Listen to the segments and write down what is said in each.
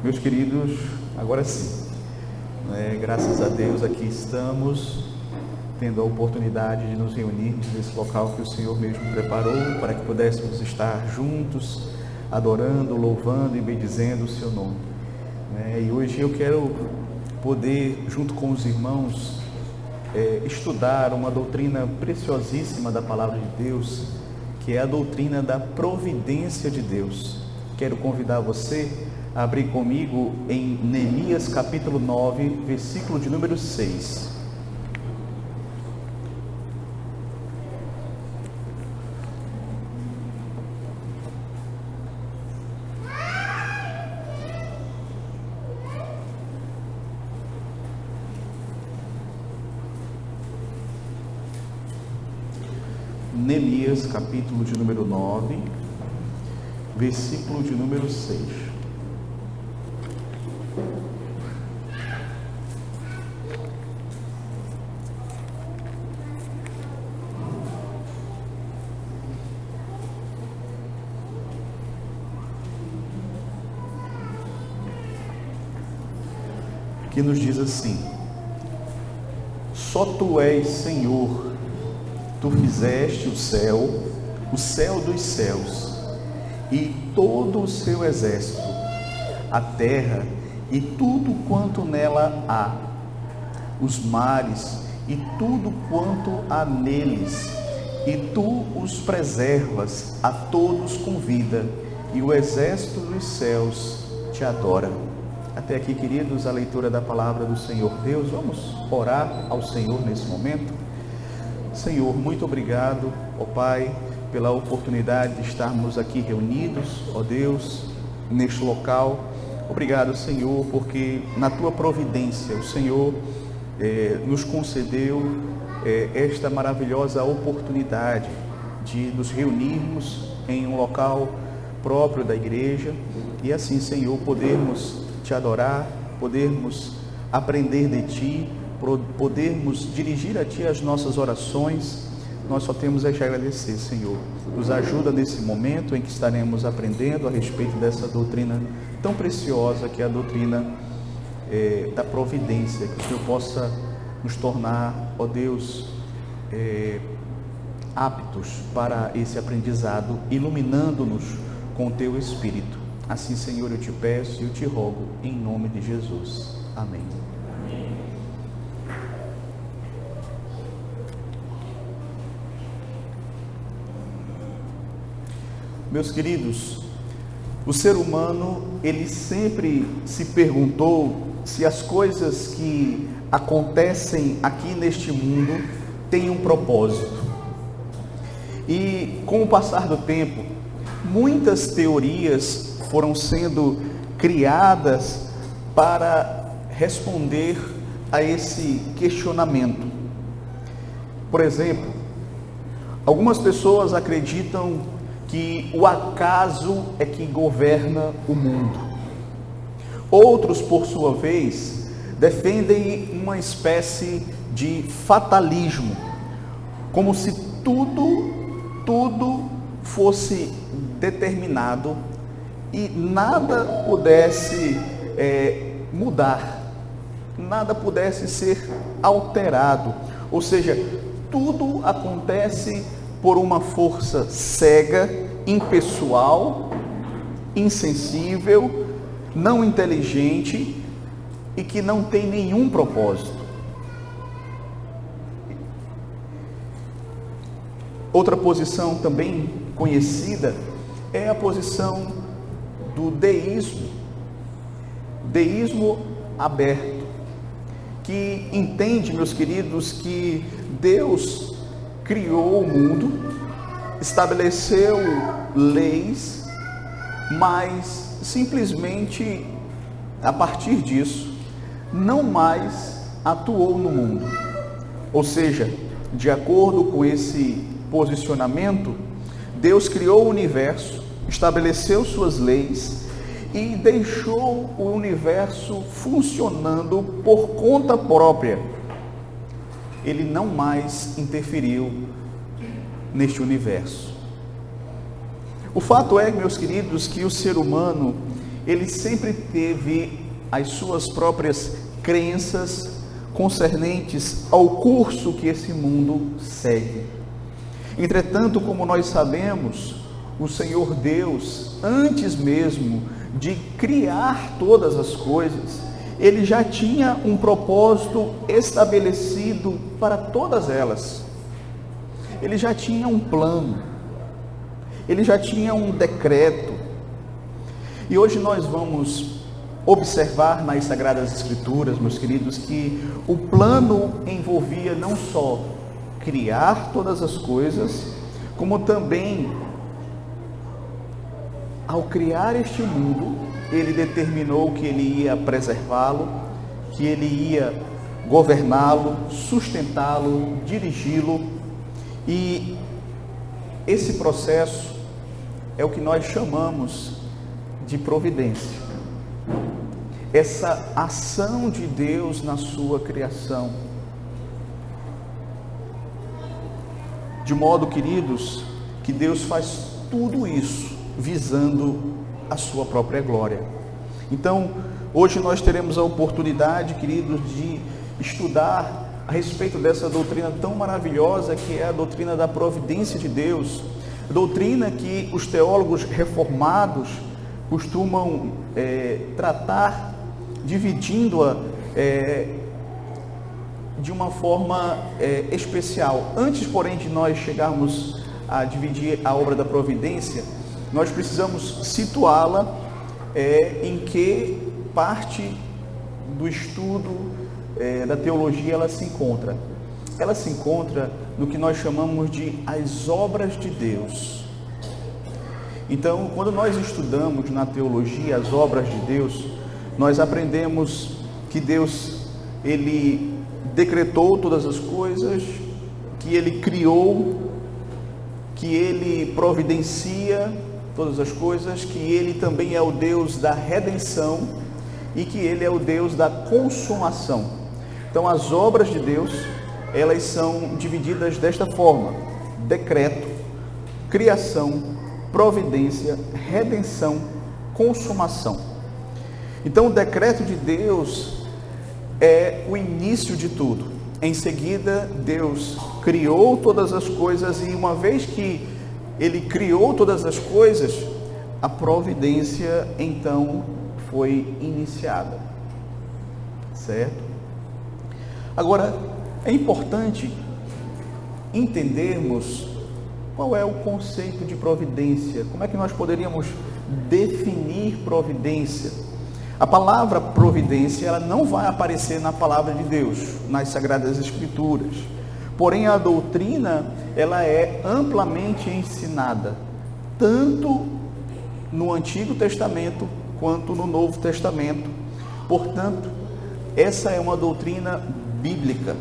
Meus queridos, agora sim, graças a Deus aqui estamos tendo a oportunidade de nos reunirmos nesse local que o Senhor mesmo preparou para que pudéssemos estar juntos, adorando, louvando e bendizendo o seu nome. E hoje eu quero poder, junto com os irmãos, estudar uma doutrina preciosíssima da Palavra de Deus, que é a doutrina da providência de Deus. Quero convidar você a abrir comigo em Neemias capítulo 9, versículo de número 6. Neemias capítulo de número 9, versículo de número 6. Que nos diz assim: só tu és Senhor, tu fizeste o céu dos céus, e todo o seu exército, a terra e tudo quanto nela há, os mares e tudo quanto há neles, e tu os preservas a todos com vida, e o exército dos céus te adora. Até aqui, queridos, a leitura da palavra do Senhor Deus. Vamos orar ao Senhor nesse momento. Senhor, muito obrigado, ó Pai, pela oportunidade de estarmos aqui reunidos, ó Deus, neste local. Obrigado, Senhor, porque na Tua providência o Senhor nos concedeu esta maravilhosa oportunidade de nos reunirmos em um local próprio da igreja e assim, Senhor, podermos Te adorar, podermos aprender de Ti, podermos dirigir a Ti as nossas orações. Nós só temos a Te agradecer, Senhor. Nos ajuda nesse momento em que estaremos aprendendo a respeito dessa doutrina tão preciosa que é a doutrina da providência, que o Senhor possa nos tornar, ó Deus, aptos para esse aprendizado, iluminando-nos com o Teu Espírito. Assim, Senhor, eu Te peço e eu Te rogo, em nome de Jesus. Amém. Meus queridos, o ser humano, ele sempre se perguntou se as coisas que acontecem aqui neste mundo têm um propósito. E com o passar do tempo, muitas teorias foram sendo criadas para responder a esse questionamento. Por exemplo, algumas pessoas acreditam que o acaso é que governa o mundo. Outros, por sua vez, defendem uma espécie de fatalismo, como se tudo fosse determinado e nada pudesse mudar, nada pudesse ser alterado. Ou seja, tudo acontece por uma força cega, impessoal, insensível, não inteligente e que não tem nenhum propósito. Outra posição também conhecida é a posição do deísmo aberto, que entende, meus queridos, que Deus criou o mundo, estabeleceu leis, mas simplesmente a partir disso não mais atuou no mundo. Ou seja, de acordo com esse posicionamento, Deus criou o universo, estabeleceu suas leis e deixou o universo funcionando por conta própria. Ele não mais interferiu neste universo. O fato é, meus queridos, que o ser humano, ele sempre teve as suas próprias crenças concernentes ao curso que esse mundo segue. Entretanto, como nós sabemos, o Senhor Deus, antes mesmo de criar todas as coisas, ele já tinha um propósito estabelecido para todas elas. Ele já tinha um plano, ele já tinha um decreto. E hoje nós vamos observar nas Sagradas Escrituras, meus queridos, que o plano envolvia não só criar todas as coisas, como também, ao criar este mundo, ele determinou que ele ia preservá-lo, que ele ia governá-lo, sustentá-lo, dirigi-lo. E esse processo é o que nós chamamos de providência. Essa ação de Deus na sua criação. De modo, queridos, que Deus faz tudo isso visando a sua própria glória. Então, hoje nós teremos a oportunidade, queridos, de estudar a respeito dessa doutrina tão maravilhosa que é a doutrina da providência de Deus, doutrina que os teólogos reformados costumam tratar, dividindo-a de uma forma especial. Antes, porém, de nós chegarmos a dividir a obra da providência, nós precisamos situá-la em que parte do estudo da teologia ela se encontra. Ela se encontra no que nós chamamos de as obras de Deus. Então, quando nós estudamos na teologia as obras de Deus, nós aprendemos que Deus, ele decretou todas as coisas, que ele criou, que ele providencia todas as coisas, que ele também é o Deus da redenção e que ele é o Deus da consumação. Então, as obras de Deus, elas são divididas desta forma: decreto, criação, providência, redenção, consumação. Então, o decreto de Deus é o início de tudo. Em seguida, Deus criou todas as coisas e uma vez que ele criou todas as coisas, a providência então foi iniciada. Certo? Agora, é importante entendermos qual é o conceito de providência. Como é que nós poderíamos definir providência? A palavra providência, ela não vai aparecer na palavra de Deus, nas Sagradas Escrituras. Porém, a doutrina, ela é amplamente ensinada, tanto no Antigo Testamento quanto no Novo Testamento. Portanto, essa é uma doutrina bíblica.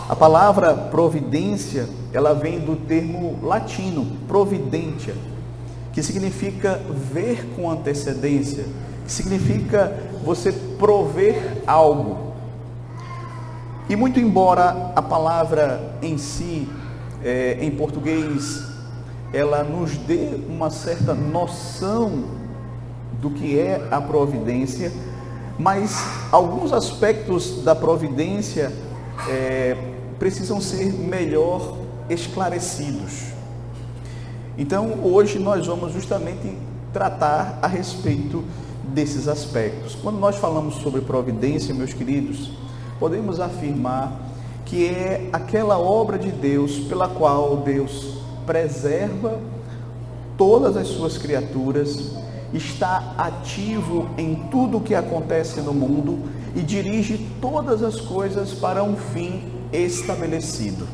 A palavra providência, ela vem do termo latino, providentia, que significa ver com antecedência, que significa você prover algo. E muito embora a palavra em si, em português, ela nos dê uma certa noção do que é a providência, mas alguns aspectos da providência precisam ser melhor esclarecidos. Então, hoje nós vamos justamente tratar a respeito desses aspectos. Quando nós falamos sobre providência, meus queridos, podemos afirmar que é aquela obra de Deus pela qual Deus preserva todas as suas criaturas, está ativo em tudo o que acontece no mundo e dirige todas as coisas para um fim estabelecido.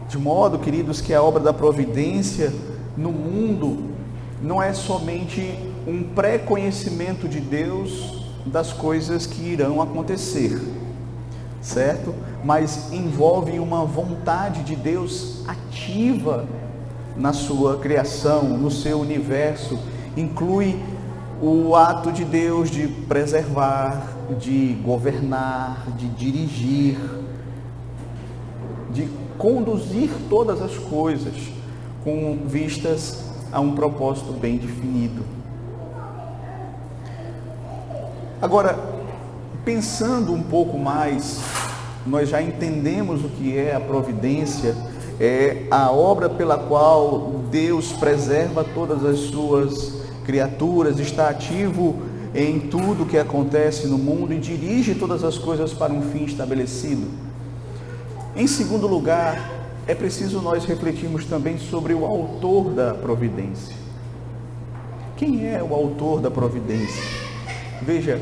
De modo, queridos, que a obra da providência no mundo não é somente um pré-conhecimento de Deus das coisas que irão acontecer, certo? Mas envolve uma vontade de Deus ativa na sua criação, no seu universo, inclui o ato de Deus de preservar, de governar, de dirigir, de conduzir todas as coisas com vistas a um propósito bem definido. Agora, pensando um pouco mais, nós já entendemos o que é a providência, é a obra pela qual Deus preserva todas as suas criaturas, está ativo em tudo que acontece no mundo e dirige todas as coisas para um fim estabelecido. Em segundo lugar, é preciso nós refletirmos também sobre o autor da providência. Quem é o autor da providência? Veja,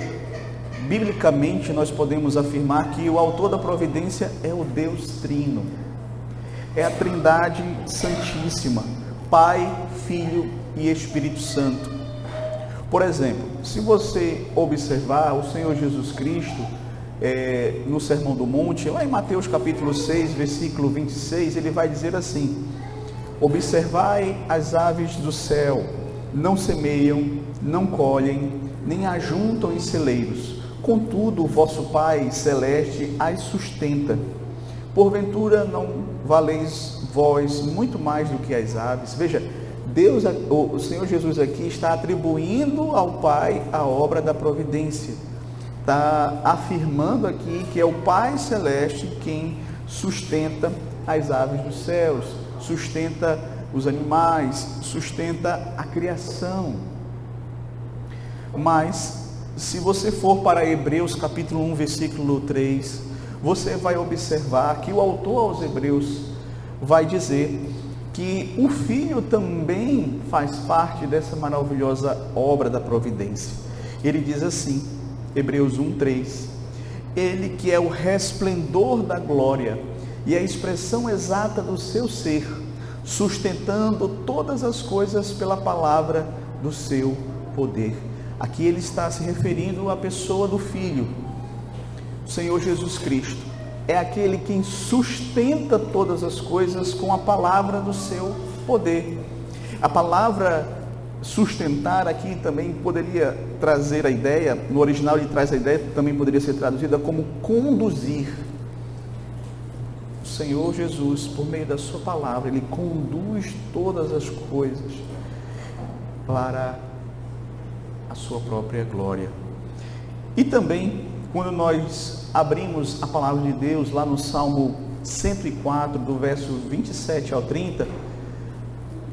biblicamente nós podemos afirmar que o autor da providência é o Deus Trino. É a Trindade Santíssima, Pai, Filho e Espírito Santo. Por exemplo, se você observar o Senhor Jesus Cristo no Sermão do Monte, lá em Mateus capítulo 6, versículo 26, ele vai dizer assim: observai as aves do céu, não semeiam, não colhem, nem ajuntam em celeiros, contudo o vosso Pai Celeste as sustenta. Porventura não valeis vós muito mais do que as aves? Veja, Deus, o Senhor Jesus aqui está atribuindo ao Pai a obra da providência. Está afirmando aqui que é o Pai Celeste quem sustenta as aves dos céus, sustenta os animais, sustenta a criação. Mas, se você for para Hebreus capítulo 1, versículo 3, você vai observar que o autor aos Hebreus vai dizer que o Filho também faz parte dessa maravilhosa obra da providência. Ele diz assim, Hebreus 1:3, ele que é o resplendor da glória e a expressão exata do seu ser, sustentando todas as coisas pela palavra do seu poder. Aqui ele está se referindo à pessoa do Filho. O Senhor Jesus Cristo é aquele quem sustenta todas as coisas com a palavra do seu poder. A palavra sustentar aqui também poderia trazer a ideia, no original ele traz a ideia, também poderia ser traduzida como conduzir. O Senhor Jesus, por meio da sua palavra, ele conduz todas as coisas para a sua própria glória. E também, quando nós abrimos a palavra de Deus lá no Salmo 104, do verso 27 ao 30,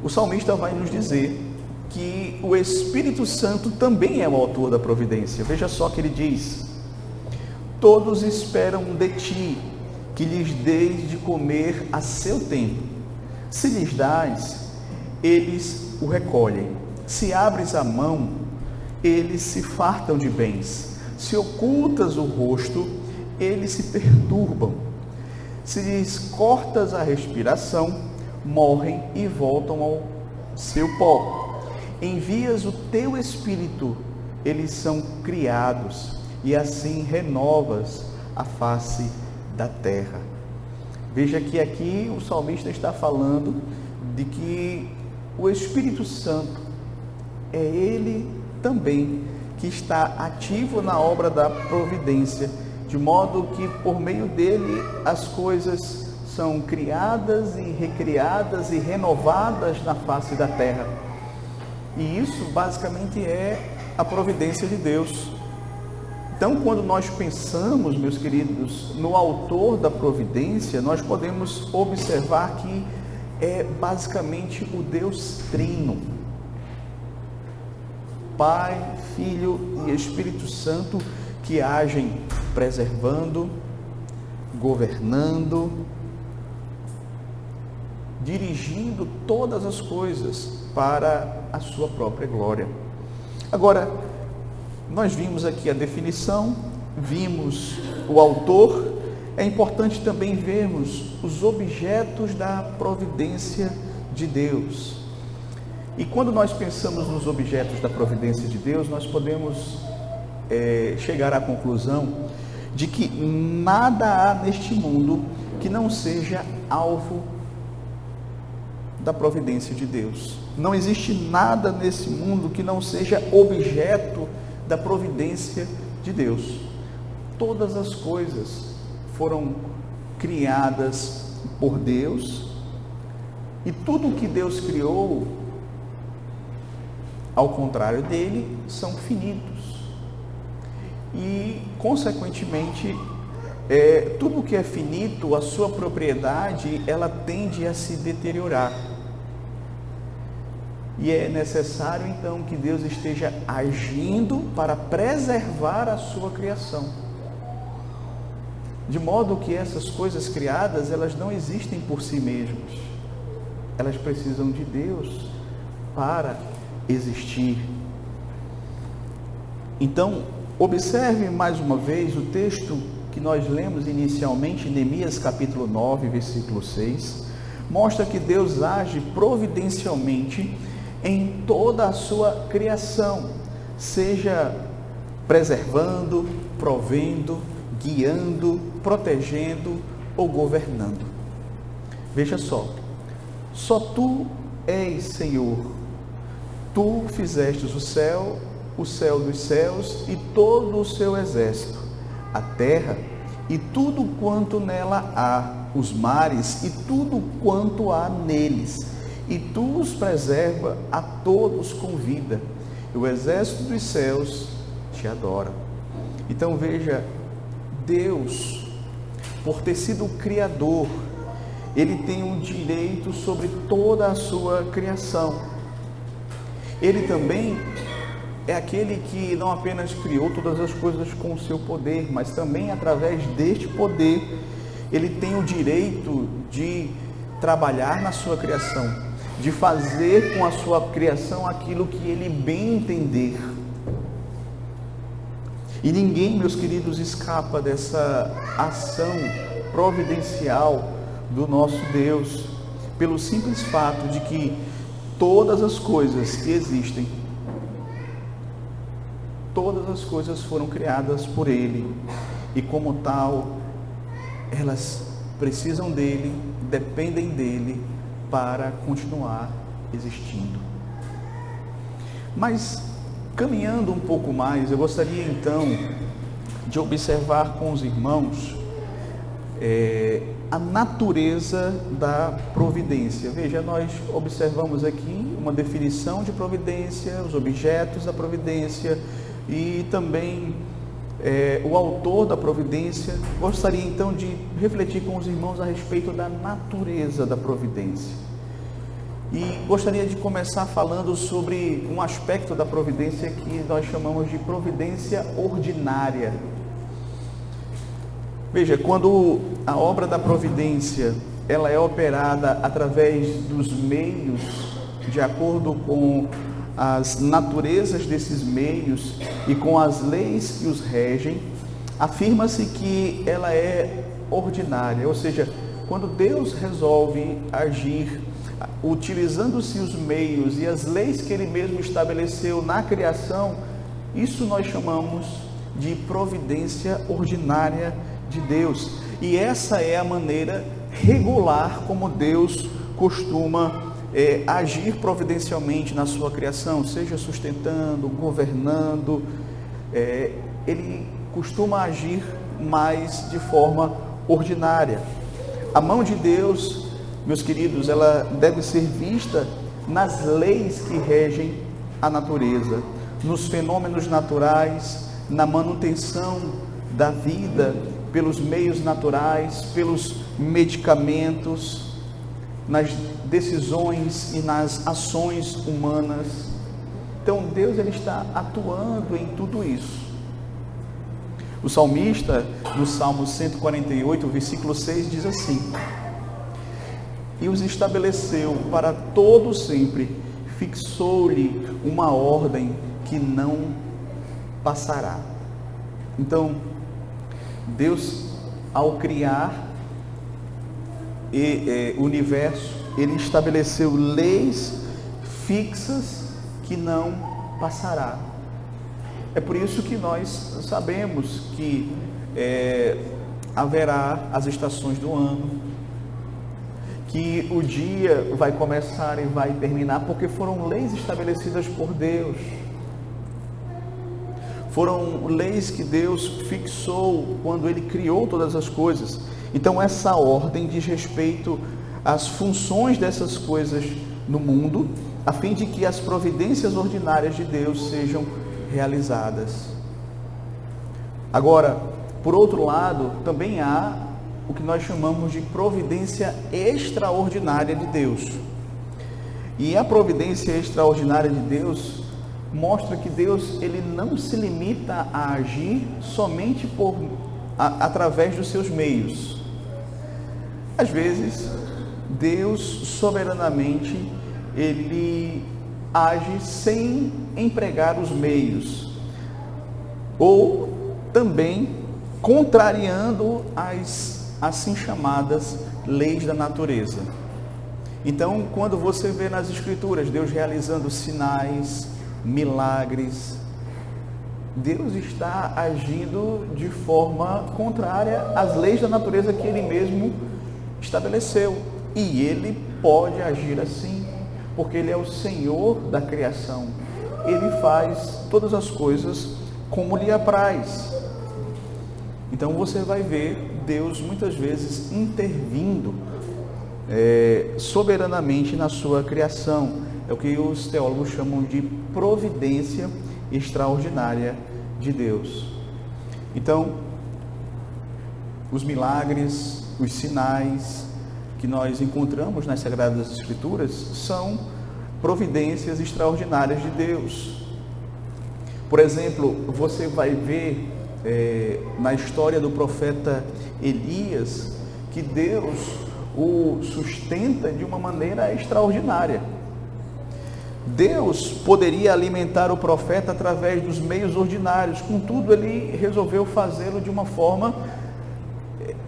o salmista vai nos dizer que o Espírito Santo também é o autor da providência. Veja só que ele diz: todos esperam de ti, que lhes dês de comer a seu tempo. Se lhes dás, eles o recolhem. Se abres a mão, eles se fartam de bens. Se ocultas o rosto, eles se perturbam. Se lhes cortas a respiração, morrem e voltam ao seu pó. Envias o teu Espírito, eles são criados, e assim renovas a face da terra. Veja que aqui o salmista está falando de que o Espírito Santo é ele também que está ativo na obra da providência, de modo que por meio dele as coisas são criadas e recriadas e renovadas na face da terra. E isso basicamente é a providência de Deus. Então, quando nós pensamos, meus queridos, no autor da providência, nós podemos observar que é basicamente o Deus Trino, Pai, Filho e Espírito Santo, que agem preservando, governando, dirigindo todas as coisas para a sua própria glória. Agora, nós vimos aqui a definição, vimos o autor, é importante também vermos os objetos da providência de Deus. E quando nós pensamos nos objetos da providência de Deus, nós podemos chegar à conclusão de que nada há neste mundo que não seja alvo da providência de Deus. Não existe nada nesse mundo que não seja objeto da providência de Deus. Todas as coisas foram criadas por Deus, e tudo que Deus criou ao contrário dele, são finitos. E, consequentemente, tudo que é finito, a sua propriedade, ela tende a se deteriorar. E é necessário, então, que Deus esteja agindo para preservar a sua criação. De modo que essas coisas criadas, elas não existem por si mesmas. Elas precisam de Deus para existir. Então, observe mais uma vez o texto que nós lemos inicialmente, Neemias capítulo 9, versículo 6, mostra que Deus age providencialmente em toda a sua criação, seja preservando, provendo, guiando, protegendo ou governando. Veja só tu és Senhor, tu fizestes o céu dos céus e todo o seu exército, a terra e tudo quanto nela há, os mares e tudo quanto há neles, e tu os preserva a todos com vida, e o exército dos céus te adora. Então veja, Deus, por ter sido o Criador, Ele tem um direito sobre toda a sua criação. Ele também é aquele que não apenas criou todas as coisas com o seu poder, mas também através deste poder, Ele tem o direito de trabalhar na sua criação, de fazer com a sua criação aquilo que Ele bem entender. E ninguém, meus queridos, escapa dessa ação providencial do nosso Deus, pelo simples fato de que todas as coisas que existem, todas as coisas foram criadas por Ele, e como tal, elas precisam dEle, dependem dEle para continuar existindo. Mas, caminhando um pouco mais, eu gostaria então de observar com os irmãos a natureza da providência. Veja, nós observamos aqui uma definição de providência, os objetos da providência e também o autor da providência. Gostaria então de refletir com os irmãos a respeito da natureza da providência. E gostaria de começar falando sobre um aspecto da providência que nós chamamos de providência ordinária. Veja, quando a obra da providência ela é operada através dos meios, de acordo com as naturezas desses meios e com as leis que os regem, afirma-se que ela é ordinária, ou seja, quando Deus resolve agir utilizando-se os meios e as leis que Ele mesmo estabeleceu na criação, isso nós chamamos de providência ordinária de Deus. E essa é a maneira regular como Deus costuma agir providencialmente na sua criação, seja sustentando, governando, Ele costuma agir mais de forma ordinária. A mão de Deus, meus queridos, ela deve ser vista nas leis que regem a natureza, nos fenômenos naturais, na manutenção da vida pelos meios naturais, pelos medicamentos, nas decisões e nas ações humanas. Então Deus ele está atuando em tudo isso. O salmista, no Salmo 148, versículo 6, diz assim: e os estabeleceu para todo sempre, fixou-lhe uma ordem que não passará. Então, Deus, ao criar o universo, Ele estabeleceu leis fixas que não passará. É por isso que nós sabemos que haverá as estações do ano, que o dia vai começar e vai terminar, porque foram leis estabelecidas por Deus. Foram leis que Deus fixou quando Ele criou todas as coisas. Então essa ordem diz respeito às funções dessas coisas no mundo a fim de que as providências ordinárias de Deus sejam realizadas. Agora, por outro lado, também há o que nós chamamos de providência extraordinária de Deus. E a providência extraordinária de Deus mostra que Deus, ele não se limita a agir somente através dos seus meios. Às vezes, Deus soberanamente, ele age sem empregar os meios, ou também contrariando as assim chamadas leis da natureza. Então, quando você vê nas Escrituras Deus realizando sinais, milagres, Deus está agindo de forma contrária às leis da natureza que Ele mesmo estabeleceu. E Ele pode agir assim, porque Ele é o Senhor da criação. Ele faz todas as coisas como lhe apraz. Então você vai ver Deus muitas vezes intervindo soberanamente na sua criação. É o que os teólogos chamam de providência extraordinária de Deus. Então, os milagres, os sinais que nós encontramos nas Sagradas Escrituras são providências extraordinárias de Deus. Por exemplo, você vai ver na história do profeta Elias que Deus o sustenta de uma maneira extraordinária. Deus poderia alimentar o profeta através dos meios ordinários, contudo ele resolveu fazê-lo de uma forma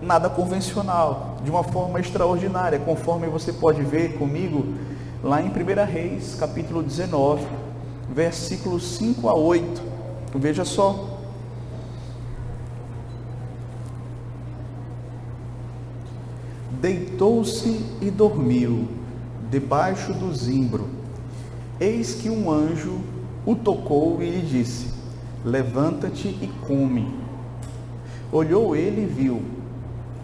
nada convencional, de uma forma extraordinária, conforme você pode ver comigo lá em 1 Reis, capítulo 19, versículos 5 a 8. Veja só. Deitou-se e dormiu debaixo do zimbro. Eis que um anjo o tocou e lhe disse: levanta-te e come. Olhou ele e viu,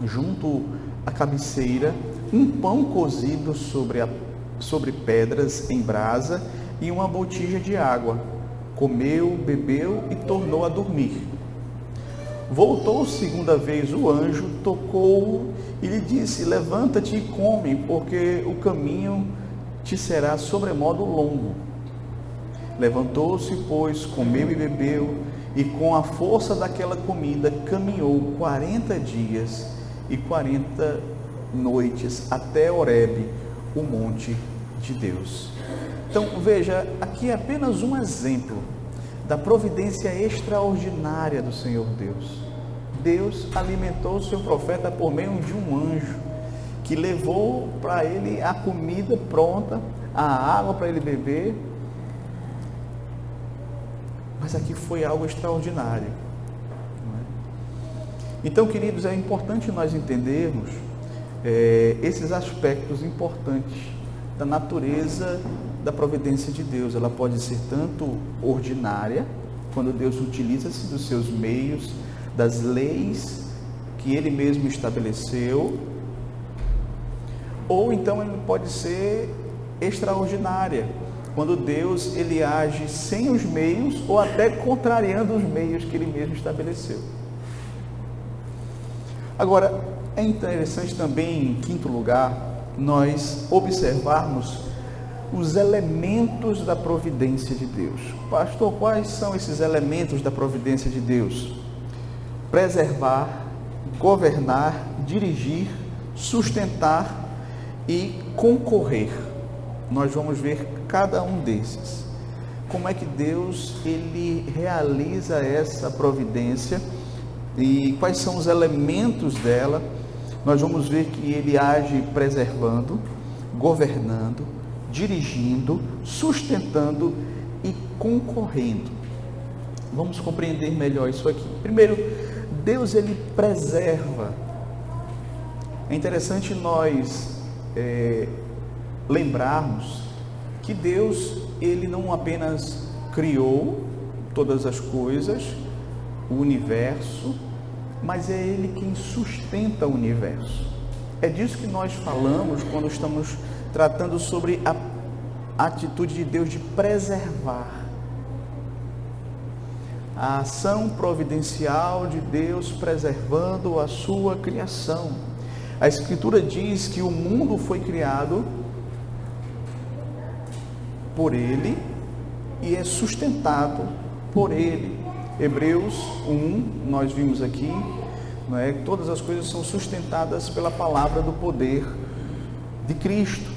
junto à cabeceira, um pão cozido sobre pedras em brasa e uma botija de água. Comeu, bebeu e tornou a dormir. Voltou segunda vez o anjo, tocou-o e lhe disse: levanta-te e come, porque o caminho te será sobremodo longo. Levantou-se, pois, comeu e bebeu, e com a força daquela comida caminhou 40 dias e 40 noites até Horebe, o monte de Deus. Então veja, aqui é apenas um exemplo da providência extraordinária do Senhor Deus. Deus alimentou o seu profeta por meio de um anjo, que levou para ele a comida pronta, a água para ele beber. Mas aqui foi algo extraordinário. Então, queridos, é importante nós entendermos esses aspectos importantes da natureza da providência de Deus. Ela pode ser tanto ordinária, quando Deus utiliza-se dos seus meios, das leis que Ele mesmo estabeleceu, ou então ele pode ser extraordinária, quando Deus ele age sem os meios ou até contrariando os meios que Ele mesmo estabeleceu. Agora, é interessante também, em quinto lugar, nós observarmos os elementos da providência de Deus. Pastor, quais são esses elementos da providência de Deus? Preservar, governar, dirigir, sustentar e concorrer. Nós vamos ver cada um desses. Como é que Deus ele realiza essa providência e quais são os elementos dela? Nós vamos ver que ele age preservando, governando, dirigindo, sustentando e concorrendo. Vamos compreender melhor isso aqui. Primeiro, Deus ele preserva. É interessante nós lembrarmos que Deus ele não apenas criou todas as coisas, o universo, mas é Ele quem sustenta o universo. É disso que nós falamos quando estamos tratando sobre a atitude de Deus de preservar. A ação providencial de Deus preservando a sua criação. A Escritura diz que o mundo foi criado por Ele e é sustentado por Ele. Hebreus 1, nós vimos aqui, não é? Todas as coisas são sustentadas pela palavra do poder de Cristo.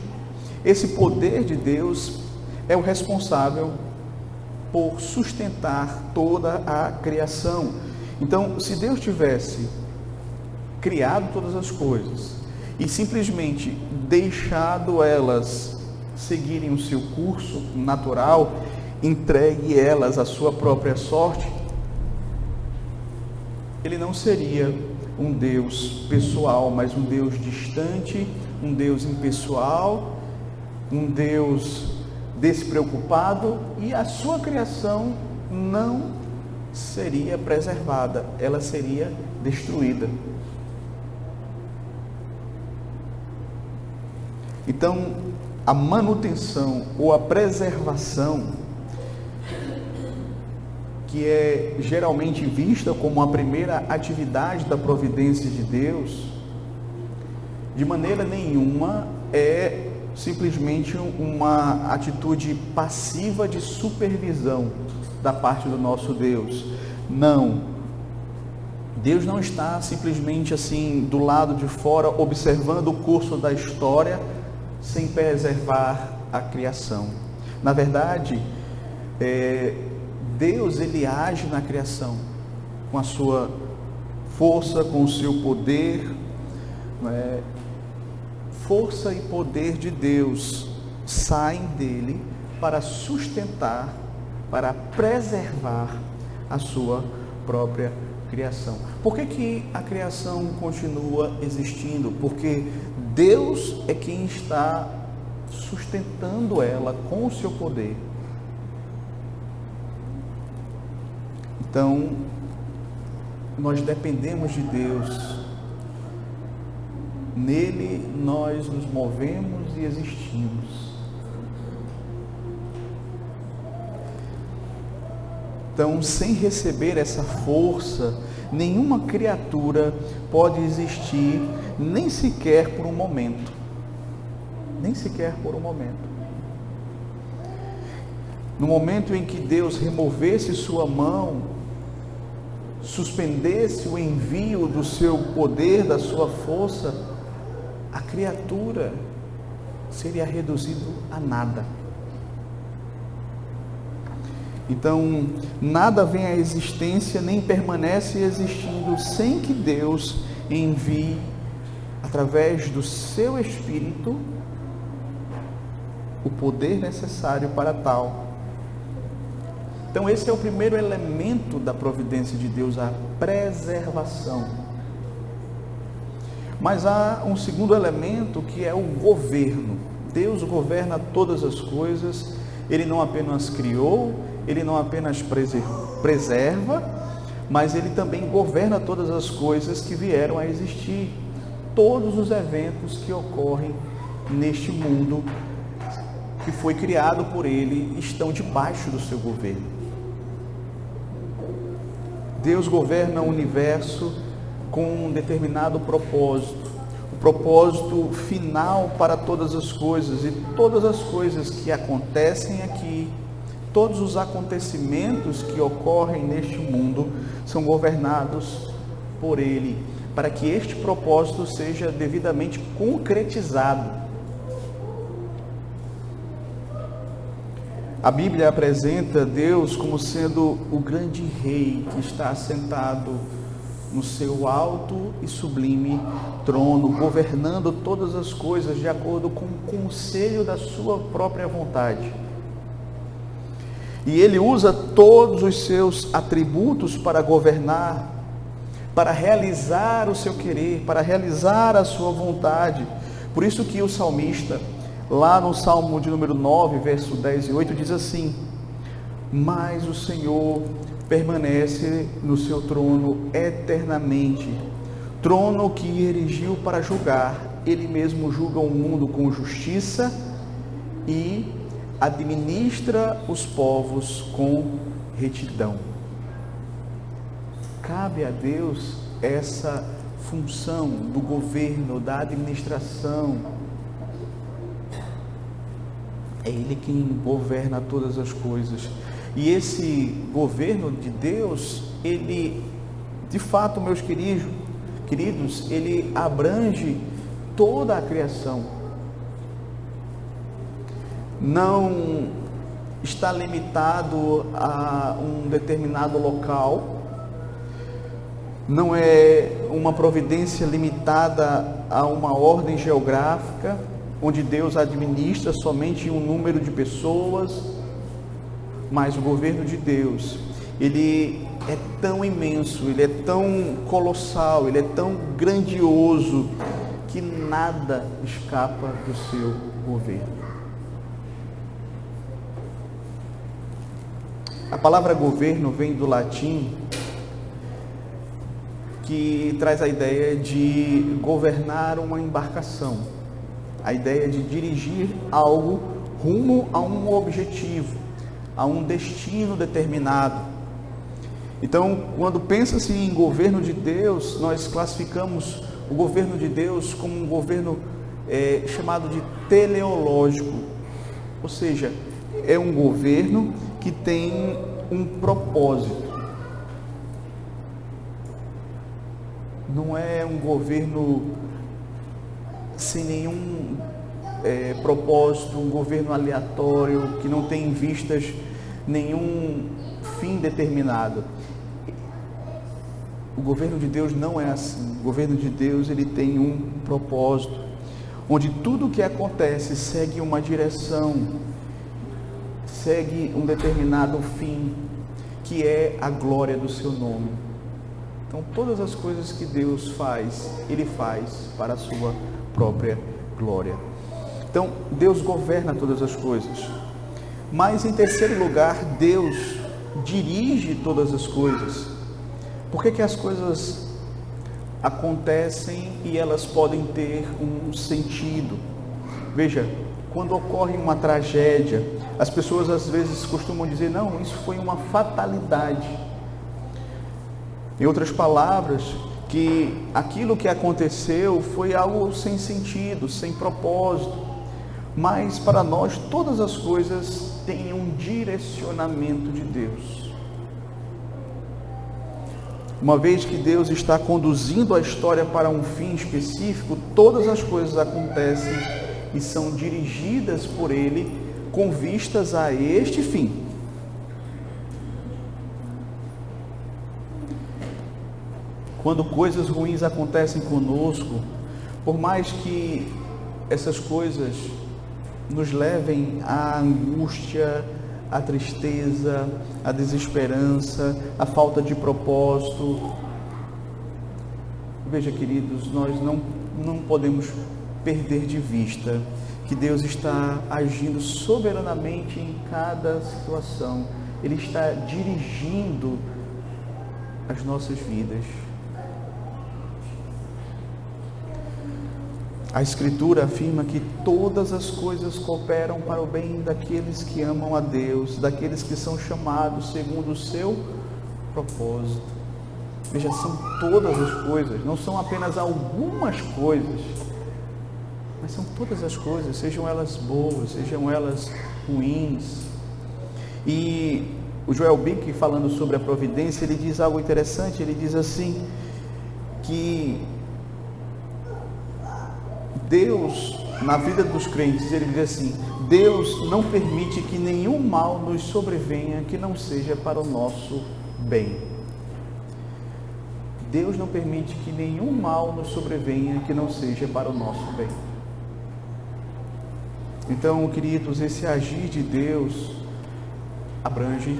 Esse poder de Deus é o responsável por sustentar toda a criação. Então, se Deus tivesse criado todas as coisas e simplesmente deixado elas seguirem o seu curso natural, entregue elas à sua própria sorte, Ele não seria um Deus pessoal, mas um Deus distante, um Deus impessoal, um Deus despreocupado, e a sua criação não seria preservada, ela seria destruída. Então, a manutenção ou a preservação, que é geralmente vista como a primeira atividade da providência de Deus, de maneira nenhuma é simplesmente uma atitude passiva de supervisão da parte do nosso Deus. Não. Deus não está simplesmente assim do lado de fora observando o curso da história sem preservar a criação. Na verdade, Deus, Ele age na criação com a sua força, com o seu poder, força e poder de Deus saem dele para sustentar, para preservar a sua própria criação. Por que a criação continua existindo? Porque Deus é quem está sustentando ela com o seu poder. Então, nós dependemos de Deus. Nele nós nos movemos e existimos. Então, sem receber essa força, nenhuma criatura pode existir, nem sequer por um momento. Nem sequer por um momento. No momento em que Deus removesse sua mão, suspendesse o envio do seu poder, da sua força, a criatura seria reduzido a nada. Então, nada vem à existência, nem permanece existindo, sem que Deus envie, através do seu Espírito, o poder necessário para tal. Então, esse é o primeiro elemento da providência de Deus, a preservação. Mas há um segundo elemento, que é o governo. Deus governa todas as coisas. Ele não apenas criou, Ele não apenas preserva, mas Ele também governa todas as coisas que vieram a existir. Todos os eventos que ocorrem neste mundo que foi criado por Ele estão debaixo do seu governo. Deus governa o universo com um determinado propósito, o propósito final para todas as coisas, e todas as coisas que acontecem aqui, todos os acontecimentos que ocorrem neste mundo são governados por Ele, para que este propósito seja devidamente concretizado. A Bíblia apresenta Deus como sendo o grande rei que está assentado no seu alto e sublime trono, governando todas as coisas de acordo com o conselho da sua própria vontade. E Ele usa todos os seus atributos para governar, para realizar o seu querer, para realizar a sua vontade. Por isso que o salmista, lá no Salmo de número 9, verso 10 e 8, diz assim: mas o Senhor permanece no seu trono eternamente, trono que erigiu para julgar. Ele mesmo julga o mundo com justiça e administra os povos com retidão. Cabe a Deus essa função do governo, da administração. É Ele quem governa todas as coisas. E esse governo de Deus, ele, de fato, meus queridos, ele abrange toda a criação. Não está limitado a um determinado local, não é uma providência limitada a uma ordem geográfica, onde Deus administra somente um número de pessoas, mas o governo de Deus, ele é tão imenso, ele é tão colossal, ele é tão grandioso, que nada escapa do seu governo. A palavra governo vem do latim, que traz a ideia de governar uma embarcação, a ideia de dirigir algo rumo a um objetivo, a um destino determinado. Então, quando pensa-se em governo de Deus, nós classificamos o governo de Deus como um governo chamado de teleológico, ou seja, é um governo que tem um propósito. Não é um governo sem nenhum propósito, um governo aleatório, que não tem em vistas nenhum fim determinado. O governo de Deus não é assim. O governo de Deus, ele tem um propósito, onde tudo o que acontece segue uma direção, segue um determinado fim, que é a glória do seu nome. Então, todas as coisas que Deus faz, Ele faz para a sua própria glória. Então, Deus governa todas as coisas. Mas, em terceiro lugar, Deus dirige todas as coisas. Por que as coisas acontecem e elas podem ter um sentido? Veja, quando ocorre uma tragédia, as pessoas às vezes costumam dizer, não, isso foi uma fatalidade. Em outras palavras, que aquilo que aconteceu foi algo sem sentido, sem propósito. Mas para nós, todas as coisas têm um direcionamento de Deus. Uma vez que Deus está conduzindo a história para um fim específico, todas as coisas acontecem e são dirigidas por Ele com vistas a este fim. Quando coisas ruins acontecem conosco, por mais que essas coisas nos levem à angústia, à tristeza, à desesperança, à falta de propósito, veja, queridos, nós não podemos perder de vista que Deus está agindo soberanamente em cada situação. Ele está dirigindo as nossas vidas. A Escritura afirma que todas as coisas cooperam para o bem daqueles que amam a Deus, daqueles que são chamados segundo o seu propósito. Veja, são todas as coisas, não são apenas algumas coisas, mas são todas as coisas, sejam elas boas, sejam elas ruins. E o Joel Bick, falando sobre a providência, ele diz algo interessante, ele diz assim, que Deus, na vida dos crentes, ele diz assim, Deus não permite que nenhum mal nos sobrevenha que não seja para o nosso bem. Deus não permite que nenhum mal nos sobrevenha que não seja para o nosso bem. Então, queridos, esse agir de Deus abrange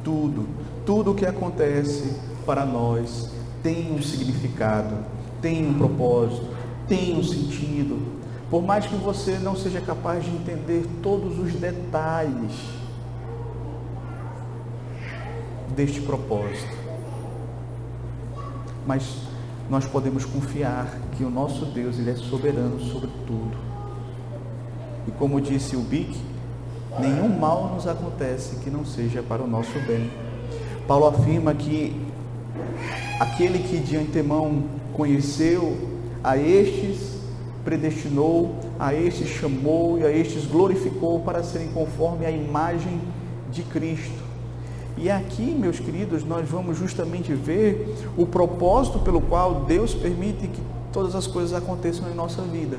tudo. Tudo o que acontece para nós tem um significado, tem um propósito, tem um sentido. Por mais que você não seja capaz de entender todos os detalhes deste propósito, mas nós podemos confiar que o nosso Deus, Ele é soberano sobre tudo. E como disse o Bick, nenhum mal nos acontece que não seja para o nosso bem. Paulo afirma que aquele que de antemão conheceu, a estes predestinou, a estes chamou e a estes glorificou para serem conforme a imagem de Cristo. E aqui, meus queridos, nós vamos justamente ver o propósito pelo qual Deus permite que todas as coisas aconteçam em nossa vida.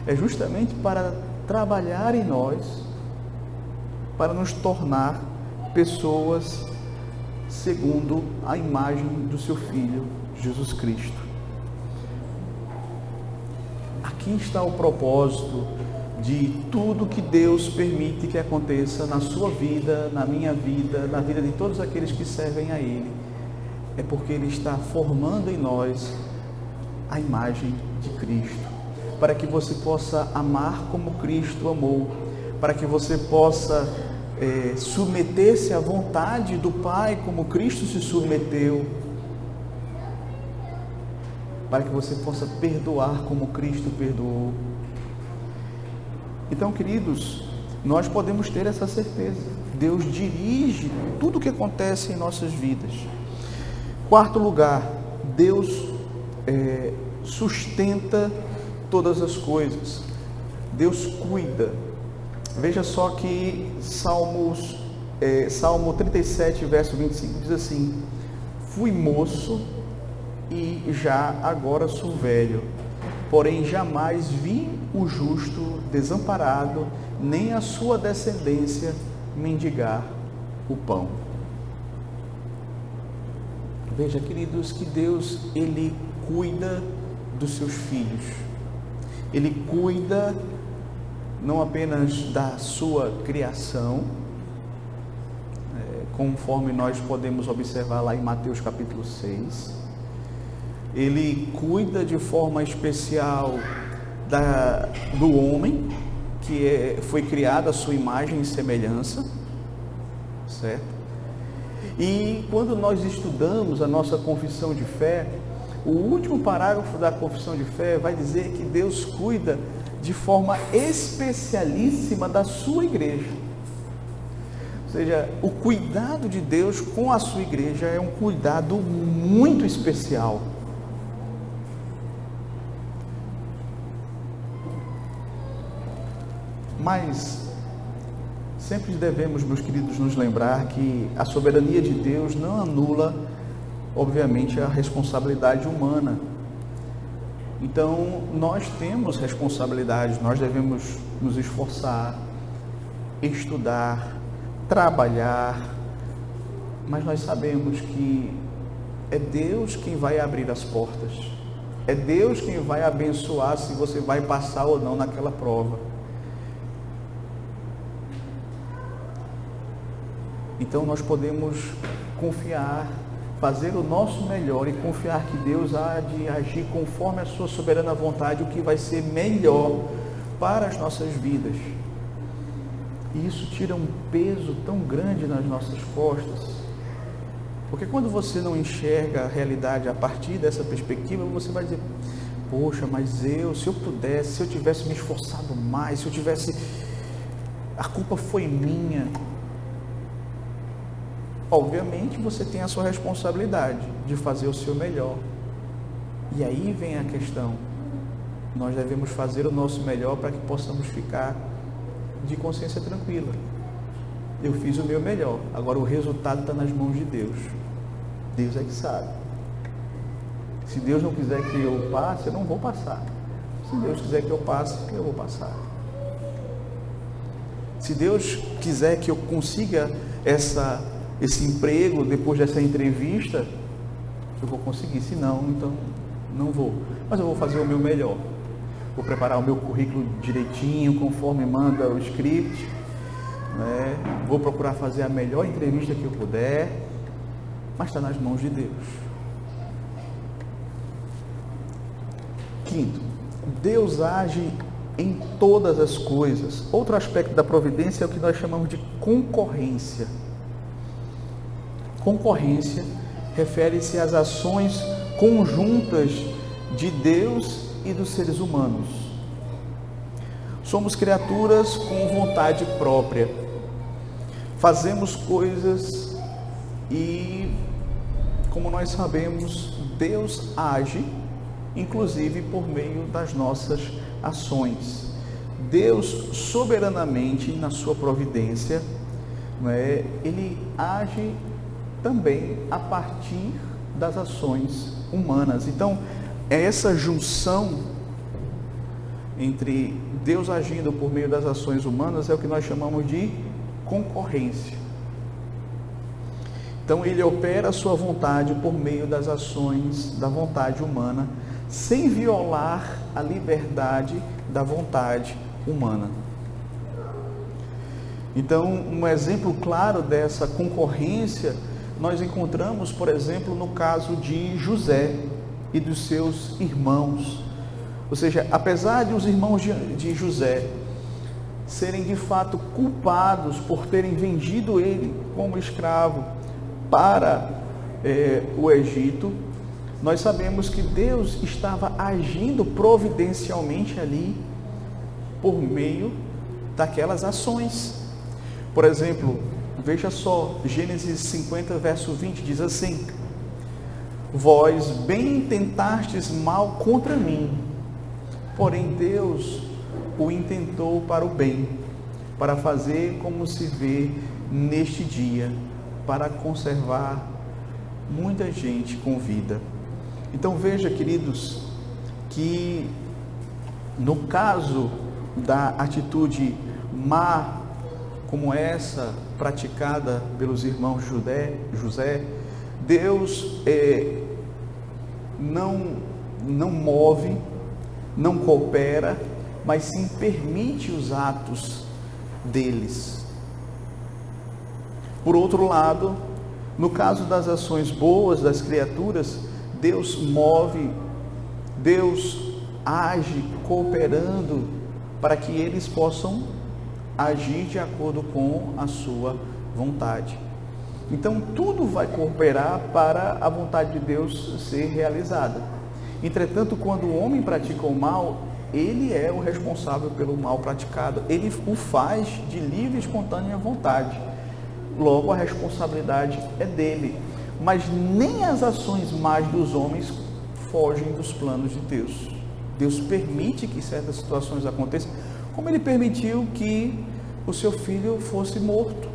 É justamente para trabalhar em nós, para nos tornar pessoas segundo a imagem do seu Filho, Jesus Cristo. Aqui está o propósito de tudo que Deus permite que aconteça na sua vida, na minha vida, na vida de todos aqueles que servem a Ele. É porque Ele está formando em nós a imagem de Cristo, para que você possa amar como Cristo amou, para que você possa submeter-se à vontade do Pai como Cristo se submeteu, para que você possa perdoar como Cristo perdoou. Então, queridos, nós podemos ter essa certeza. Deus dirige tudo o que acontece em nossas vidas. Quarto lugar, Deus sustenta todas as coisas. Deus cuida. Veja só que Salmo 37, verso 25, diz assim: fui moço e já agora sou velho, porém jamais vi o justo desamparado, nem a sua descendência mendigar o pão. Veja, queridos, que Deus, Ele cuida dos seus filhos. Ele cuida não apenas da sua criação, conforme nós podemos observar lá em Mateus capítulo 6. Ele cuida de forma especial do homem, que foi criado à sua imagem e semelhança, certo? E quando nós estudamos a nossa confissão de fé, o último parágrafo da confissão de fé vai dizer que Deus cuida de forma especialíssima da sua igreja. Ou seja, o cuidado de Deus com a sua igreja é um cuidado muito especial. Mas sempre devemos, meus queridos, nos lembrar que a soberania de Deus não anula, obviamente, a responsabilidade humana. Então, nós temos responsabilidade, nós devemos nos esforçar, estudar, trabalhar, mas nós sabemos que é Deus quem vai abrir as portas, é Deus quem vai abençoar se você vai passar ou não naquela prova. Então nós podemos confiar, fazer o nosso melhor e confiar que Deus há de agir conforme a sua soberana vontade, o que vai ser melhor para as nossas vidas. E isso tira um peso tão grande nas nossas costas, porque quando você não enxerga a realidade a partir dessa perspectiva, você vai dizer: poxa, mas se eu pudesse, se eu tivesse me esforçado mais, se eu tivesse, a culpa foi minha. Obviamente você tem a sua responsabilidade de fazer o seu melhor. E aí vem a questão: nós devemos fazer o nosso melhor para que possamos ficar de consciência tranquila. Eu fiz o meu melhor, agora o resultado está nas mãos de Deus. Deus é que sabe. Se Deus não quiser que eu passe, eu não vou passar. Se Deus quiser que eu passe, eu vou passar. Se Deus quiser que eu consiga esse emprego depois dessa entrevista, eu vou conseguir. Se não, então não vou. Mas eu vou fazer o meu melhor. Vou preparar o meu currículo direitinho, conforme manda o script, né? Vou procurar fazer a melhor entrevista que eu puder, mas está nas mãos de Deus. Quinto, Deus age em todas as coisas. Outro aspecto da providência é o que nós chamamos de concorrência. Concorrência refere-se às ações conjuntas de Deus e dos seres humanos. Somos criaturas com vontade própria. fazemos coisas e, como nós sabemos, Deus age, inclusive por meio das nossas ações. Deus, soberanamente, na sua providência, Ele age também a partir das ações humanas. Então, é essa junção entre Deus agindo por meio das ações humanas é o que nós chamamos de concorrência. Então, Ele opera a sua vontade por meio das ações da vontade humana, sem violar a liberdade da vontade humana. Então, um exemplo claro dessa concorrência nós encontramos, por exemplo, no caso de José e dos seus irmãos. Ou seja, apesar de os irmãos de José serem de fato culpados por terem vendido ele como escravo para o Egito, nós sabemos que Deus estava agindo providencialmente ali por meio daquelas ações. Por exemplo, veja só, Gênesis 50, verso 20, diz assim: vós bem intentastes mal contra mim, porém Deus o intentou para o bem, para fazer como se vê neste dia, para conservar muita gente com vida. Então veja, queridos, que no caso da atitude má como essa praticada pelos irmãos José, Deus não move, não coopera, mas sim permite os atos deles. Por outro lado, no caso das ações boas das criaturas, Deus move, Deus age cooperando para que eles possam agir de acordo com a sua vontade. Então tudo vai cooperar para a vontade de Deus ser realizada. Entretanto, quando o homem pratica o mal, ele é o responsável pelo mal praticado. Ele o faz de livre e espontânea vontade. Logo, a responsabilidade é dele. Mas nem as ações más dos homens fogem dos planos de Deus. Deus permite que certas situações aconteçam, como Ele permitiu que o seu filho fosse morto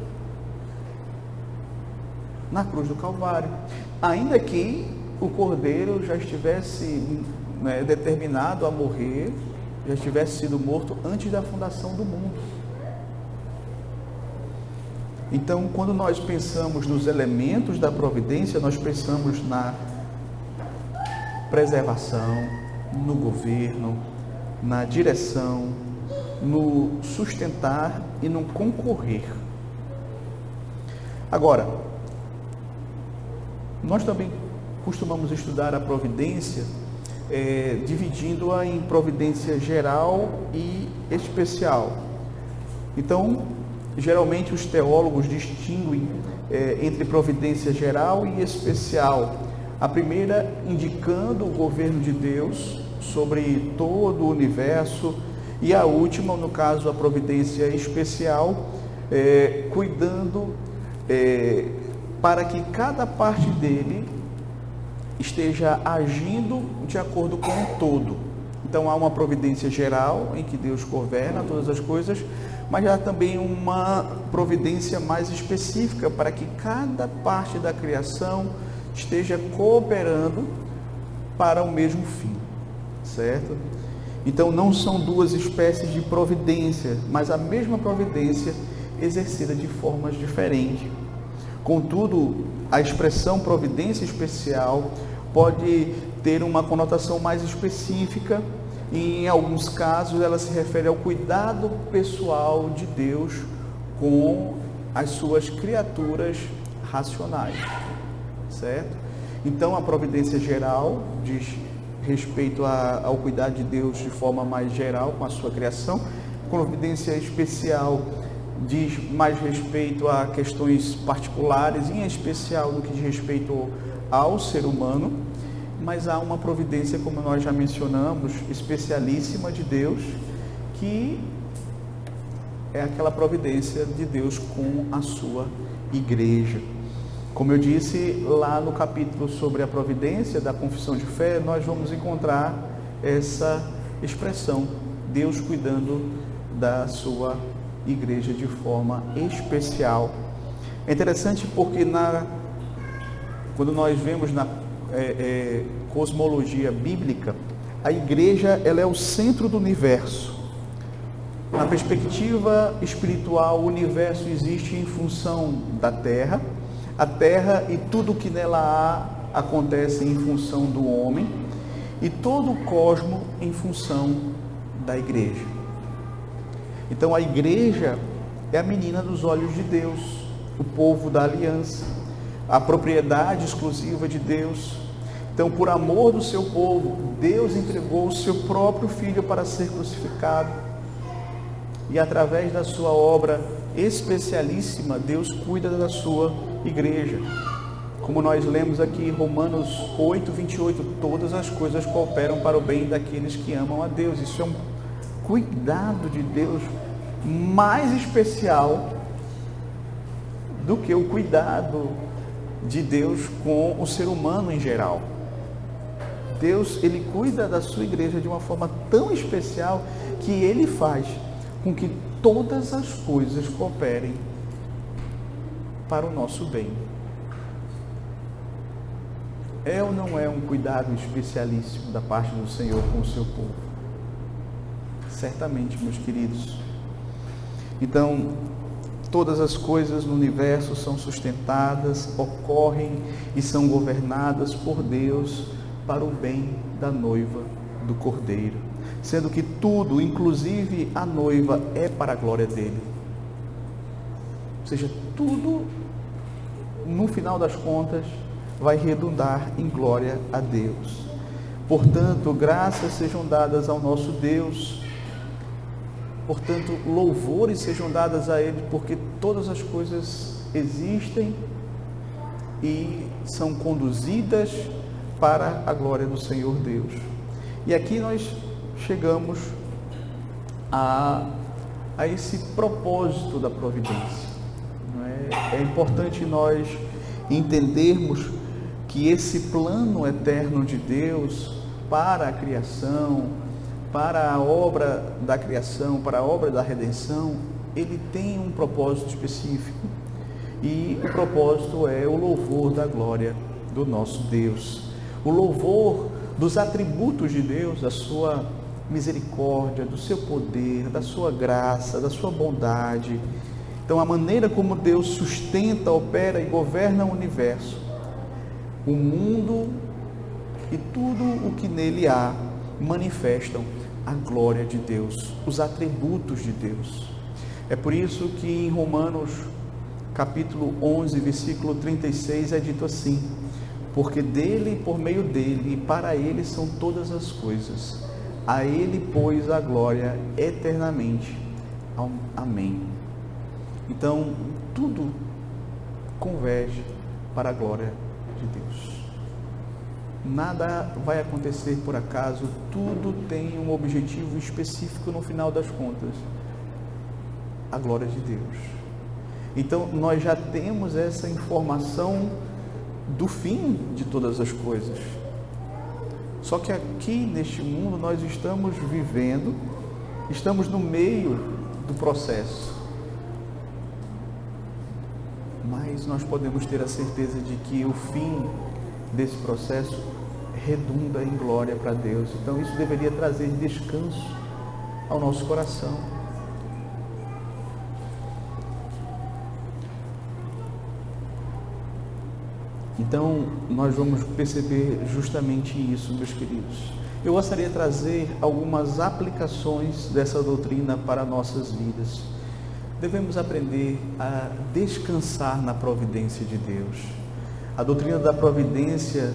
na cruz do Calvário, ainda que o cordeiro já estivesse determinado a morrer, já tivesse sido morto antes da fundação do mundo. Então, quando nós pensamos nos elementos da providência, nós pensamos na preservação, no governo, na direção, no sustentar e no concorrer. Agora, nós também costumamos estudar a providência, dividindo-a em providência geral e especial. Então, geralmente os teólogos distinguem entre providência geral e especial. A primeira indicando o governo de Deus sobre todo o universo, e a última, no caso, a providência especial, cuidando para que cada parte dele esteja agindo de acordo com o todo. Então há uma providência geral em que Deus governa todas as coisas, mas há também uma providência mais específica para que cada parte da criação esteja cooperando para o mesmo fim, certo? Então não são duas espécies de providência, mas a mesma providência exercida de formas diferentes. Contudo, a expressão providência especial pode ter uma conotação mais específica e, em alguns casos, ela se refere ao cuidado pessoal de Deus com as suas criaturas racionais, certo? Então, a providência geral diz respeito ao cuidado de Deus de forma mais geral com a sua criação. A providência especial diz mais respeito a questões particulares, em especial no que diz respeito ao ser humano, mas há uma providência, como nós já mencionamos, especialíssima de Deus, que é aquela providência de Deus com a sua igreja. Como eu disse lá no capítulo sobre a providência da confissão de fé, nós vamos encontrar essa expressão, Deus cuidando da sua igreja de forma especial. É interessante porque quando nós vemos na cosmologia bíblica, a igreja ela é o centro do universo. Na perspectiva espiritual, o universo existe em função da Terra, a Terra e tudo que nela há acontece em função do homem, e todo o cosmo em função da igreja. Então a igreja é a menina dos olhos de Deus, o povo da aliança, a propriedade exclusiva de Deus. Então, por amor do seu povo, Deus entregou o seu próprio Filho para ser crucificado. E através da sua obra especialíssima, Deus cuida da sua igreja. Como nós lemos aqui em Romanos 8, 28, todas as coisas cooperam para o bem daqueles que amam a Deus. Isso é um cuidado de Deus mais especial do que o cuidado de Deus com o ser humano em geral. Deus, ele cuida da sua igreja de uma forma tão especial que ele faz com que todas as coisas cooperem para o nosso bem. É ou não é um cuidado especialíssimo da parte do Senhor com o seu povo? Certamente, meus queridos. Então, todas as coisas no universo são sustentadas, ocorrem e são governadas por Deus para o bem da noiva do Cordeiro, sendo que tudo, inclusive a noiva, é para a glória dele. Ou seja, tudo, no final das contas, vai redundar em glória a Deus. Portanto, graças sejam dadas ao nosso Deus. Portanto, louvores sejam dadas a Ele, porque todas as coisas existem e são conduzidas para a glória do Senhor Deus. E aqui nós chegamos a esse propósito da providência. Não é? É importante nós entendermos que esse plano eterno de Deus para a criação, para a obra da criação, para a obra da redenção, ele tem um propósito específico. E o propósito é o louvor da glória do nosso Deus. O louvor dos atributos de Deus, da sua misericórdia, do seu poder, da sua graça, da sua bondade. Então, a maneira como Deus sustenta, opera e governa o universo, o mundo e tudo o que nele há, manifestam a glória de Deus, os atributos de Deus. É por isso que em Romanos capítulo 11, versículo 36 é dito assim: porque dele, por meio dele e para ele são todas as coisas, a ele pois a glória eternamente. Amém. Então, tudo converge para a glória de Deus. Nada vai acontecer por acaso, tudo tem um objetivo específico no final das contas: a glória de Deus. Então, nós já temos essa informação do fim de todas as coisas. Só que aqui neste mundo nós estamos vivendo, estamos no meio do processo. Mas nós podemos ter a certeza de que o fim desse processo redunda em glória para Deus. Então isso deveria trazer descanso ao nosso coração. Então, nós vamos perceber justamente isso, meus queridos. Eu gostaria de trazer algumas aplicações dessa doutrina para nossas vidas. Devemos aprender a descansar na providência de Deus. A doutrina da providência,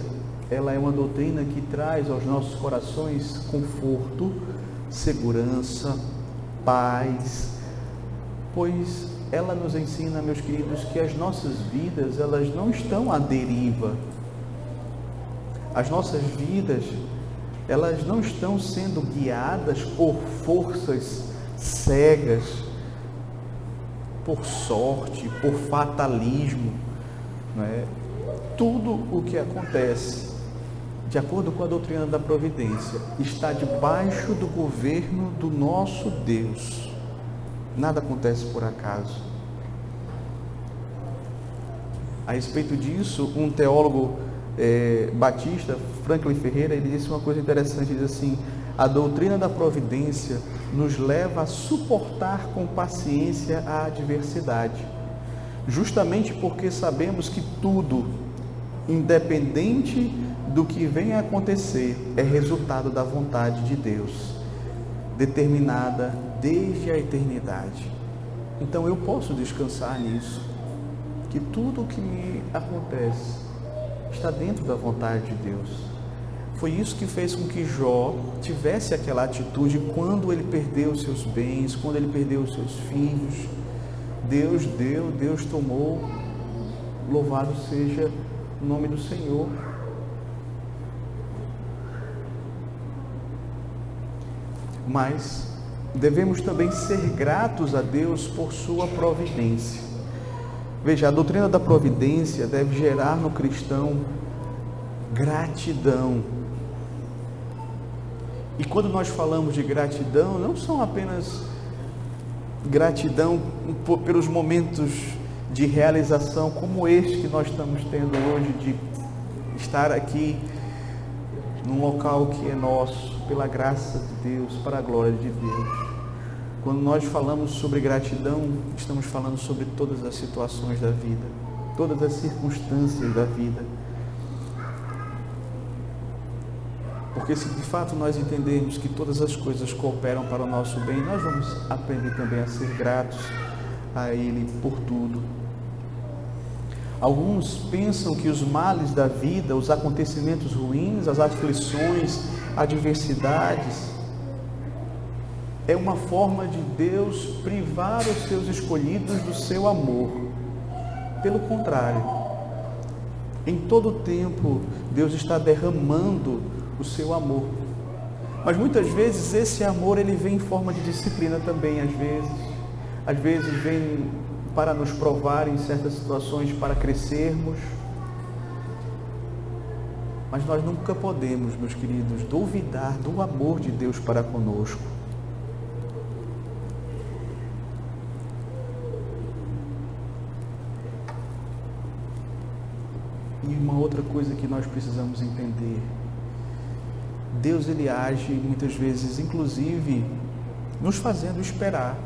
ela é uma doutrina que traz aos nossos corações conforto, segurança, paz, pois ela nos ensina, meus queridos, que as nossas vidas, elas não estão à deriva. As nossas vidas, elas não estão sendo guiadas por forças cegas, por sorte, por fatalismo, não é? Tudo o que acontece, de acordo com a doutrina da providência, está debaixo do governo do nosso Deus. Nada acontece por acaso. A respeito disso, um teólogo batista, Franklin Ferreira, ele disse uma coisa interessante, ele diz assim: a doutrina da providência nos leva a suportar com paciência a adversidade, justamente porque sabemos que tudo, independente do que venha a acontecer, é resultado da vontade de Deus, determinada desde a eternidade. Então eu posso descansar nisso, que tudo o que me acontece está dentro da vontade de Deus. Foi isso que fez com que Jó tivesse aquela atitude quando ele perdeu os seus bens, quando ele perdeu os seus filhos. Deus deu, Deus tomou, louvado seja o nome do Senhor. Mas devemos também ser gratos a Deus por sua providência. Veja, a doutrina da providência deve gerar no cristão gratidão. E quando nós falamos de gratidão, não são apenas gratidão pelos momentos de realização como este que nós estamos tendo hoje, de estar aqui num local que é nosso, pela graça de Deus, para a glória de Deus. Quando nós falamos sobre gratidão, estamos falando sobre todas as situações da vida, todas as circunstâncias da vida. Porque se de fato nós entendermos que todas as coisas cooperam para o nosso bem, nós vamos aprender também a ser gratos a Ele por tudo. Alguns pensam que os males da vida, os acontecimentos ruins, as aflições, adversidades, é uma forma de Deus privar os seus escolhidos do seu amor. Pelo contrário, em todo tempo Deus está derramando o seu amor. Mas muitas vezes esse amor ele vem em forma de disciplina também, às vezes vem para nos provar em certas situações, para crescermos. Mas nós nunca podemos, meus queridos, duvidar do amor de Deus para conosco. E uma outra coisa que nós precisamos entender: Deus ele age muitas vezes, inclusive, nos fazendo esperar.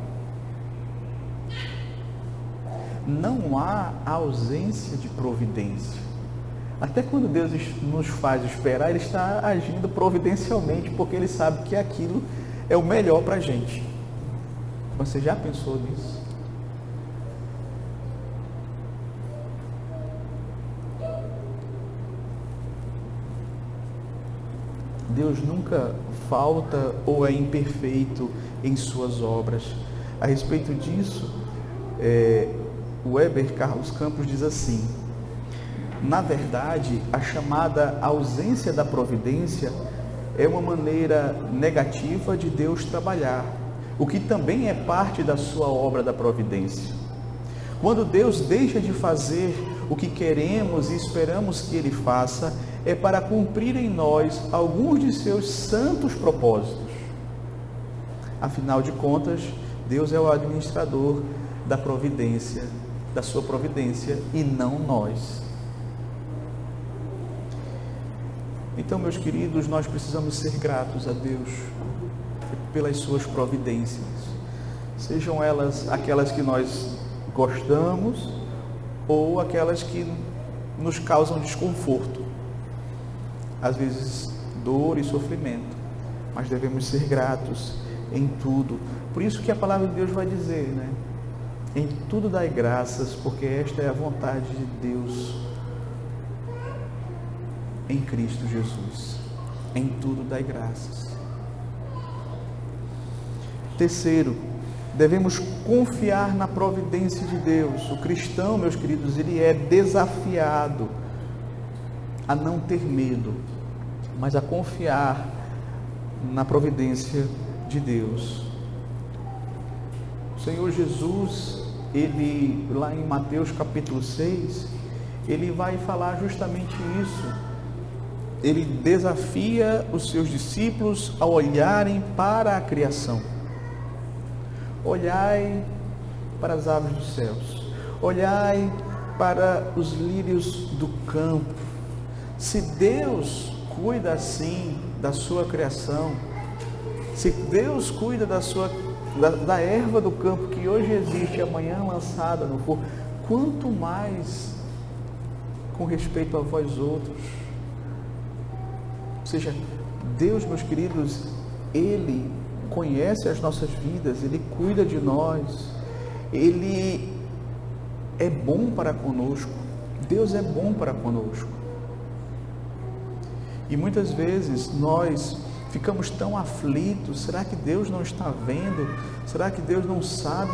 Não há ausência de providência. Até quando Deus nos faz esperar, Ele está agindo providencialmente, porque Ele sabe que aquilo é o melhor para a gente. Você já pensou nisso? Deus nunca falta ou é imperfeito em suas obras. A respeito disso, o Weber Carlos Campos diz assim: na verdade, a chamada ausência da providência é uma maneira negativa de Deus trabalhar, o que também é parte da sua obra da providência. Quando Deus deixa de fazer o que queremos e esperamos que Ele faça, é para cumprir em nós alguns de seus santos propósitos. Afinal de contas, Deus é o administrador da providência, da sua providência, e não nós. Então, meus queridos, nós precisamos ser gratos a Deus pelas suas providências, sejam elas aquelas que nós gostamos ou aquelas que nos causam desconforto, às vezes dor e sofrimento, mas devemos ser gratos em tudo. Por isso que a palavra de Deus vai dizer, né? Em tudo dai graças, porque esta é a vontade de Deus em Cristo Jesus. Em tudo dai graças. Terceiro, devemos confiar na providência de Deus. O cristão, meus queridos, ele é desafiado a não ter medo, mas a confiar na providência de Deus. O Senhor Jesus, ele, lá em Mateus capítulo 6, ele vai falar justamente isso. Ele desafia os seus discípulos a olharem para a criação. Olhai para as aves dos céus, olhai para os lírios do campo. Se Deus cuida assim da sua criação, se Deus cuida da erva do campo que hoje existe e amanhã lançada no fogo, quanto mais com respeito a vós outros. Ou seja, Deus, meus queridos, Ele conhece as nossas vidas, Ele cuida de nós, Ele é bom para conosco, Deus é bom para conosco. E muitas vezes nós ficamos tão aflitos, será que Deus não está vendo? Será que Deus não sabe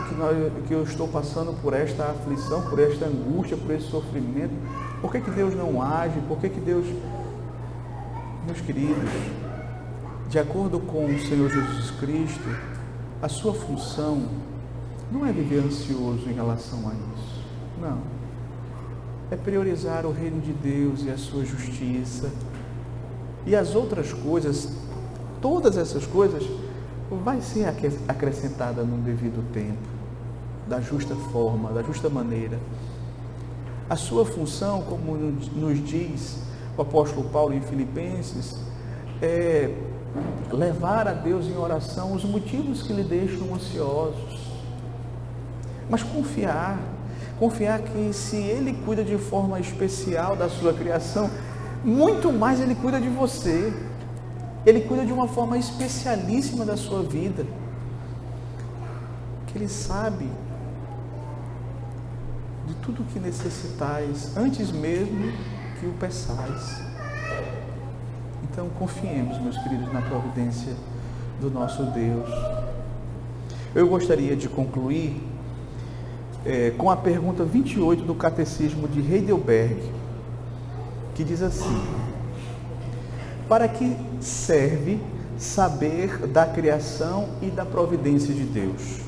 que eu estou passando por esta aflição, por esta angústia, por esse sofrimento? Por que Deus não age? Por que Deus... Meus queridos, de acordo com o Senhor Jesus Cristo, a sua função não é viver ansioso em relação a isso, não. É priorizar o reino de Deus e a sua justiça, e as outras coisas, todas essas coisas, vai ser acrescentada no devido tempo, da justa forma, da justa maneira. A sua função, como nos diz o apóstolo Paulo em Filipenses, é levar a Deus em oração os motivos que lhe deixam ansiosos, mas confiar que se Ele cuida de forma especial da sua criação, muito mais Ele cuida de você, Ele cuida de uma forma especialíssima da sua vida, que Ele sabe de tudo o que necessitais, antes mesmo que o peçais. Então confiemos, meus queridos, na providência do nosso Deus. Eu gostaria de concluir com a pergunta 28 do Catecismo de Heidelberg, que diz assim: para que serve saber da criação e da providência de Deus?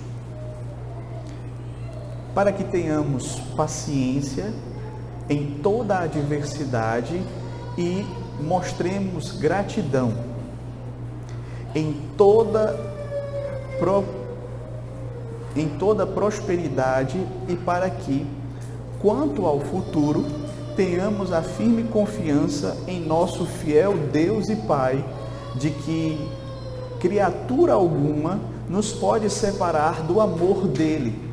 Para que tenhamos paciência em toda a adversidade e mostremos gratidão em toda prosperidade, e para que, quanto ao futuro, tenhamos a firme confiança em nosso fiel Deus e Pai, de que criatura alguma nos pode separar do amor dele,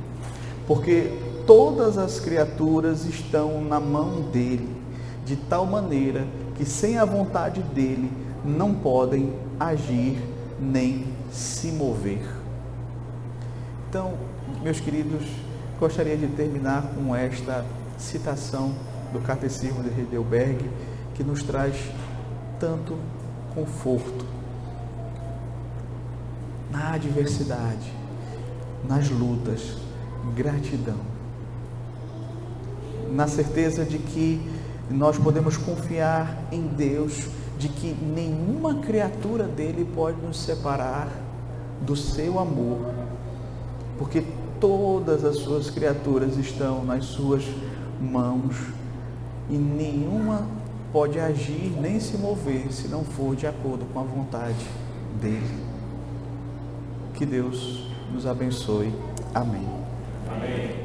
porque todas as criaturas estão na mão dele, de tal maneira que sem a vontade dele não podem agir nem se mover. Então, meus queridos, gostaria de terminar com esta citação do Catecismo de Heidelberg, que nos traz tanto conforto na adversidade, nas lutas, gratidão, na certeza de que nós podemos confiar em Deus, de que nenhuma criatura dele pode nos separar do seu amor, porque todas as suas criaturas estão nas suas mãos e nenhuma pode agir nem se mover se não for de acordo com a vontade dele. Que Deus nos abençoe. Amém. Amém.